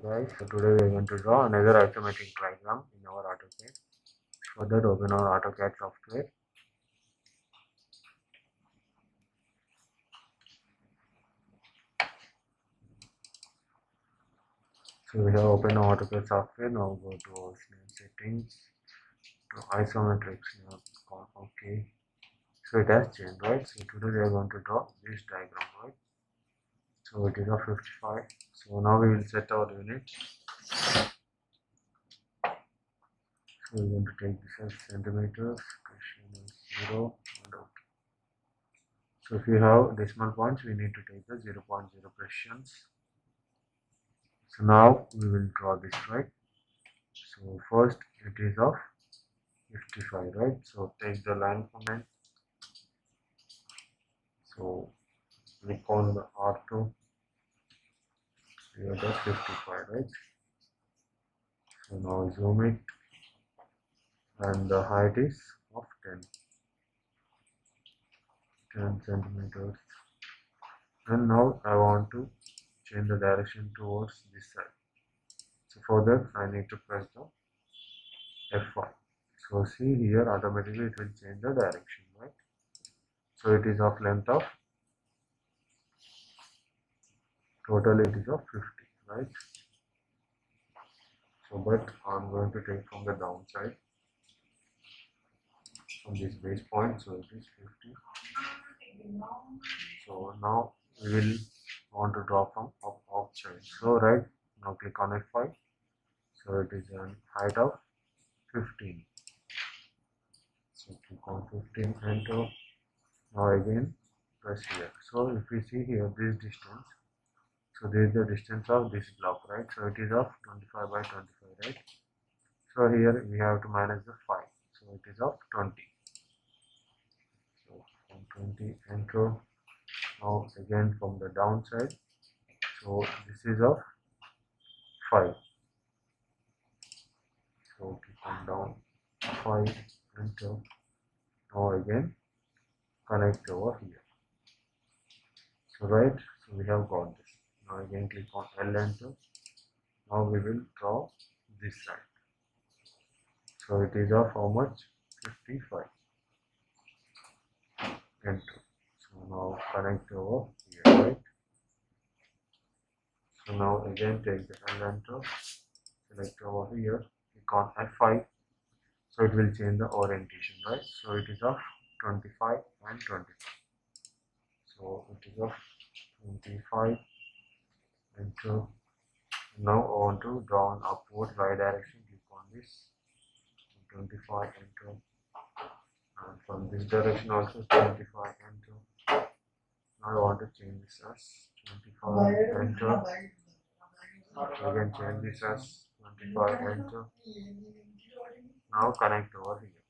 Guys, so today we are going to draw another isometric diagram in our AutoCAD. For that, open our AutoCAD software. So we have opened our AutoCAD software. Now go to our settings, to isometric. Okay. So it has changed, right? So today we are going to draw this diagram, right? So it is of 55. So now we will set our units. So we're going to take this as centimeters, question is 0 and out. So if you have decimal points, we need to take the 0.0 fractions. So now we will draw this, right? So first it is of 55, right? So take the line command. So click on the R2. Here that's 55, right? So now zoom it, and the height is of 10 centimeters. And now I want to change the direction towards this side. So for that I need to press the F1. So see here, automatically it will change the direction, right? So it is of length of, total it is of 50, right? So but I'm going to take from the downside, from this base point, so it is 50. So now we will want to draw from outside. So right now click on F5. So it is a height of 15. So click on 15, enter. Now again press here. So if we see here this distance, so this is the distance of this block, right? So it is of 25 by 25, right? So here we have to manage the 5. So it is of 20. So from 20, enter. Now again from the downside, so this is of 5. So click on down 5, enter. Now again connect over here. So right, so we have got this. Now again click on L, enter. Now we will draw this side. So it is of how much? 55. Enter. So now connect over here, right? So now again take the L, enter, select over here, click on F5. So it will change the orientation, right? So it is of 25 and 25. So it is of 25, enter. Now I want to draw an upward y direction, click on this, 25, enter. And from this direction also 25, enter. Now I want to change this as 25, enter. Again change this as 25, enter. Now connect over here.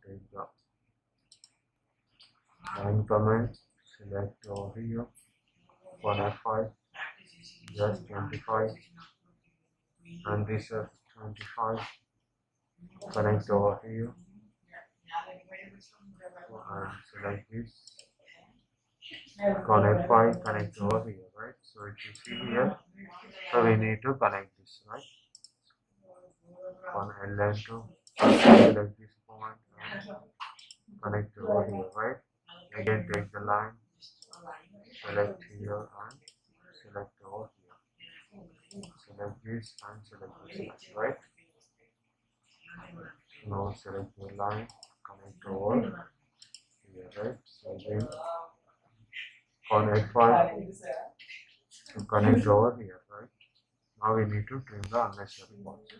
Take the line command, select over here, on F5, just 25, and this is 25, connect over here, and select this, on F5, connect over here, right? So if you see here, so we need to connect this, right? On L, enter, select this point and connect over here, right? Again take the line, select here and select over here. Select this and select this, right? Now select the line, connect over here, right? So again on F5 to connect over here, right? Now we need to trim the unnecessary parts.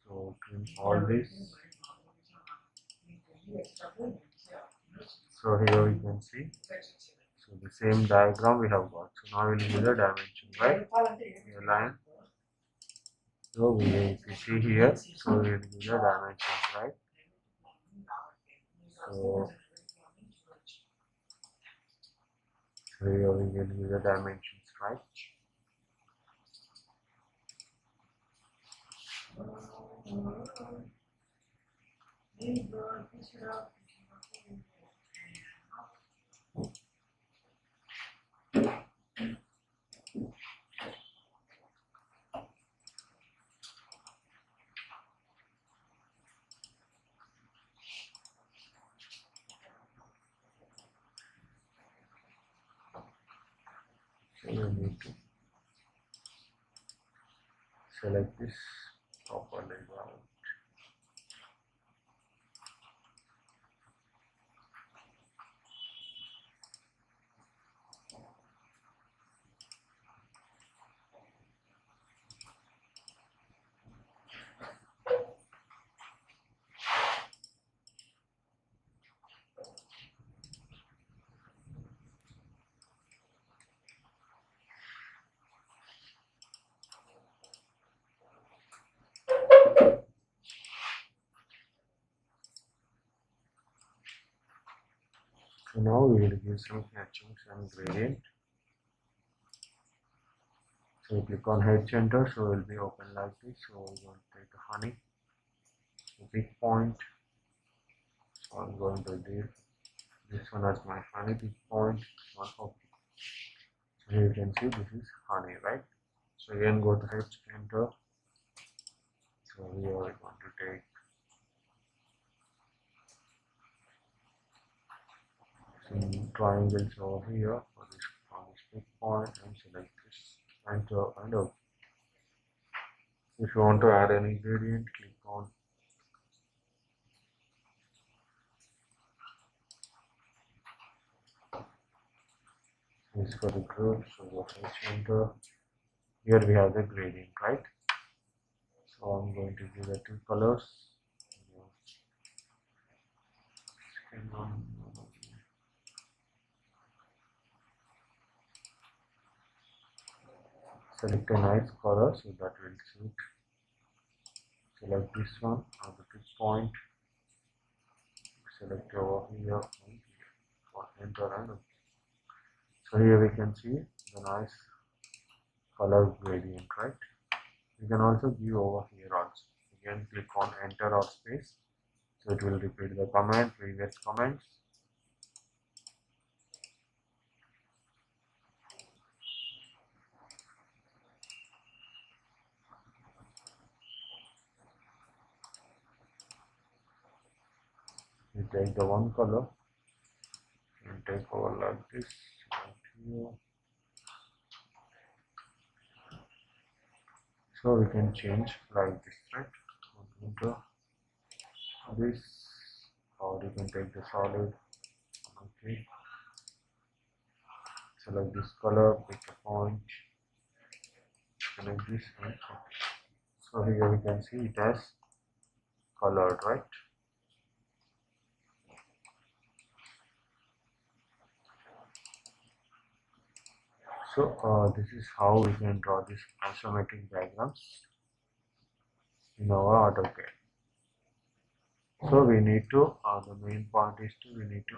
So trim all this. So here we can see, so the same diagram we have got. So now we'll use the dimension, right? Here line. So we if you see here, so we'll use the dimensions, right? So here we will use the dimensions, right? So you need to select this proper layout. So now we will give some hatchings and gradient. So click on head center, so it will be open like this. So we're going to take the honey, the big point. So I'm going to do this one as my honey big point. One okay. So here you can see this is honey, right? So again go to head center. So here we're going to take some triangles over here for this on this big point and select this enter and OK. If you want to add any gradient, click on this for the group. So go to center. Here we have the gradient, right? So I'm going to give the two colors. Select a nice color so that will suit. Select this one on the big point. Select over here and enter and OK. So here we can see the nice color gradient, right? You can also view over here also. Again click on enter or space. So it will repeat the command, previous comments. You take the one color and take over like this right here. So we can change like this, right? Enter this, or you can take the solid. Okay. Select this color, pick a point, select this one. Okay. So here we can see it has colored, right? So this is how we can draw this isometric diagrams in our AutoCAD. So we need to, the main point is we need to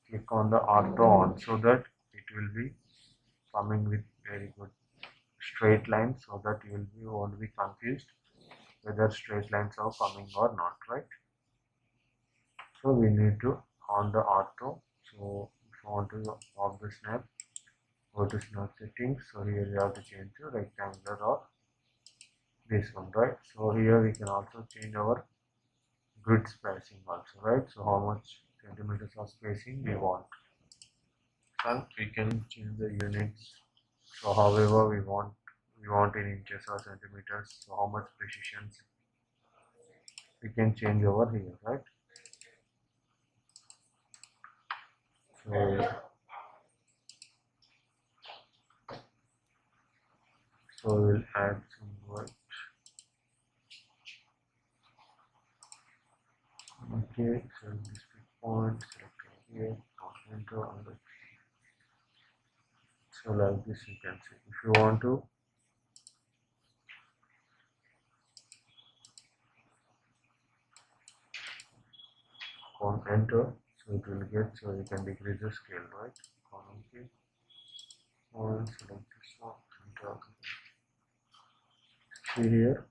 click on the auto on so that it will be coming with very good straight lines, so that you won't be confused whether straight lines are coming or not, right? So we need to on the auto. So if you want to off the snap, go to snap settings. So here you have to change to rectangular or this one, right? So here we can also change our grid spacing also, right? So how much centimeters of spacing we want, and we can change the units. So however we want in inches or centimeters. So how much precision we can change over here, right? So we'll add some words. Okay, so this big point, select here, enter on the. So like this you can see. If you want to on enter, so it will get, so you can decrease the scale, right? Okay. And select this one, enter. See here.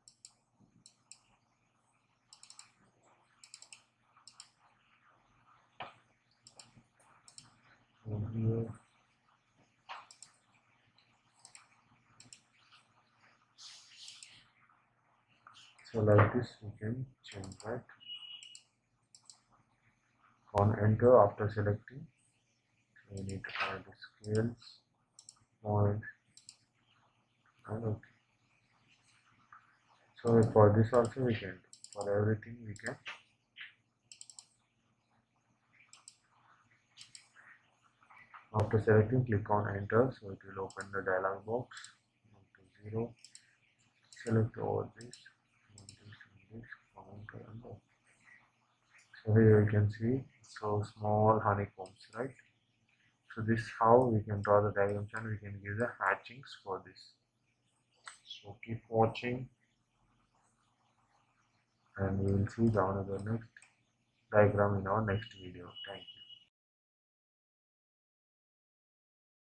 Over here. So like this you can change, right? On enter after selecting, so you need to add the scales. point and OK. So for this also we can do, for everything we can. After selecting, click on enter, so it will open the dialog box. 1 to 0. Select all this, count and go. So here you can see so small honeycombs, right? So this is how we can draw the diagrams and we can give the hatchings for this. So keep watching and we will see the another next diagram in our next video. Thank you.